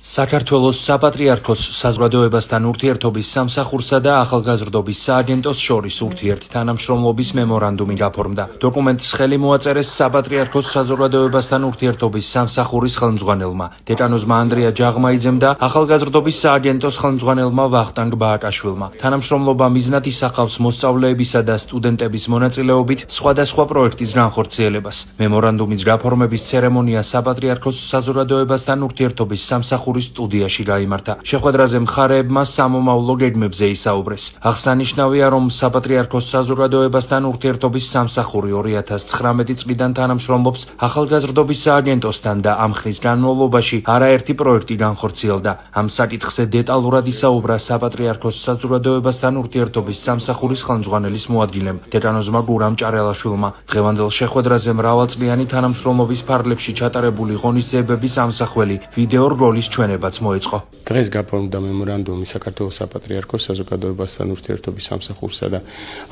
საქართველოს საპატრიარქოს საზოგადოებასთან ურთიერთობის სამსახურსა და ახალგაზრდობის სააგენტოს შორის ურთიერთთანამშრომლობის მემორანდუმი გაფორმდა. დოკუმენტს ხელი მოაწერეს საპატრიარქოს საზოგადოებასთან ურთიერთობის სამსახურის ხელმძღვანელმა დეკანოზმა ანდრია ჯაღმაიძემ და ახალგაზრდობის სააგენტოს ხელმძღვანელმა ვახტანგ ბააკაშვილმა. თანამშრომლობა მიზნად ისახავს მოსწავლეებისა და სტუდენტების მონაწილეობით სხვადასხვა პროექტის განხორციელებას. მემორანდუმის გაფორმების ცერემონია საპატრიარქოს საზოგადოებასთან ურთიერთობის სამსახურის სტუდიაში გაიმართა. შეხვედრაზე მხარეებმა სამომავლო გეგმებზე ისაუბრეს. აღსანიშნავია, რომ საპატრიარქოს საზოგადოებასთან ურთიერთობის სამსახური 2019 წლიდან თანამშრომლობს ახალგაზრდობის სააგენტოსთან და ამ ხნის განმავლობაში არაერთი პროექტი განხორციელდა. ამ საკითხზე დეტალურად ისაუბრა საპატრიარქოს საზოგადოებასთან ურთიერთობის სამსახურის ხელმძღვანელის მოადგილემ დეკანოზმა გურამ ჭარელაშვილმა. დღევანდელ შეხვედრაზე მრავალწლიანი თანამშრომლობის ფარგლებში ჩატარებული ღონისძიებების ამსახველი ვიდეო რგოლის ჩვენებაც მოეწყო. დღეს გაფორმდა მემორანდუმი საქართველოს საპატრიარქოს საზოგადოებასთან ურთიერთობის სამსახურსა და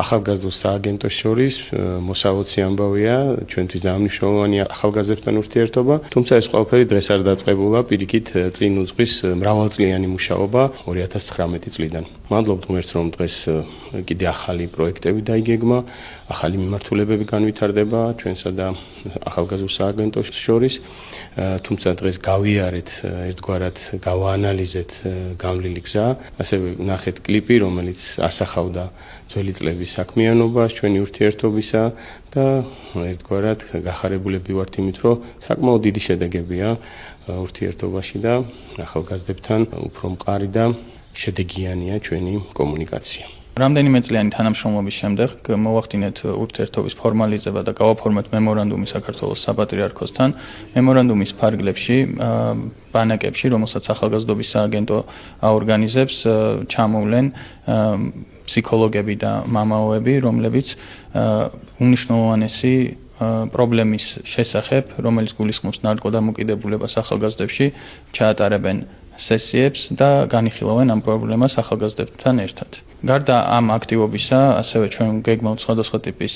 ახალგაზრდობის სააგენტოს შორის. მოსაოცი ამბავია, ჩვენთვის ძალიან მნიშვნელოვანია ახალგაზრდებთან ურთიერთობა, თუმცა ეს ყველაფერი დღეს არ დაწყებულა, პირიქით წინ უძღვის მრავალწლიანი მუშაობა 2019 წლიდან. მადლობთ ღმერთს, რომ დღეს კიდე ახალი პროექტები დაიგეგმა, ახალი მიმართულებები განვითარდება ჩვენსა და ახალგაზრდობის სააგენტოს შორის, თუმცა დღეს გავიარეთ ერთგვარად გავაანალიზეთ გამლილი გზა, ასევე ნახეთ კლიპი, რომელიც ასახავდა ძველი წლების საქმიანობას, ჩვენი ურთიერთობისა და ერთგვარად გახარებულები ვართ იმით, რომ საკმაოდ დიდი შედეგებია ურთიერთობაში და ახალგაზრდებთან უფრო მყარი და შედეგიანია ჩვენი კომუნიკაცია. რამდენიმე წლიანი თანამშრომლობის შემდეგ მოვახდინეთ ურთიერთობის ფორმალიზება და გავაფორმეთ მემორანდუმი საქართველოს საპატრიარქოსთან. მემორანდუმის ფარგლებში ბანაკებში, რომელსაც ახალგაზრდობის სააგენტო აორგანიზებს, ჩამოვლენ ფსიქოლოგები და მამაოები, რომლებიც უმნიშვნელოვანესი პრობლემის შესახებ, რომელიც გულისხმობს ნარკოდამოკიდებულებას ახალგაზრდებში, ჩაატარებენ სესიებს და განიხილავენ ამ პრობლემას ახალგაზრდებთან ერთად. გარდა ამ აქტივობისა, ასევე ჩვენ გეგმავთ სხვადასხვა ტიპის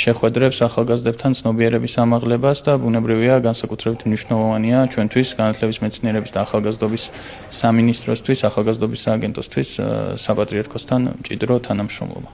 შეხვედრებს ახალგაზრდებთან ცნობიერების ამაღლებას და ბუნებრივია განსაკუთრებით მნიშვნელოვანია ჩვენთვის განათლების მეცნიერების და ახალგაზრდობის სამინისტროსთვის, ახალგაზრდობის სააგენტოსთვის საპატრიარქოსთან მჭიდრო თანამშრომლობა.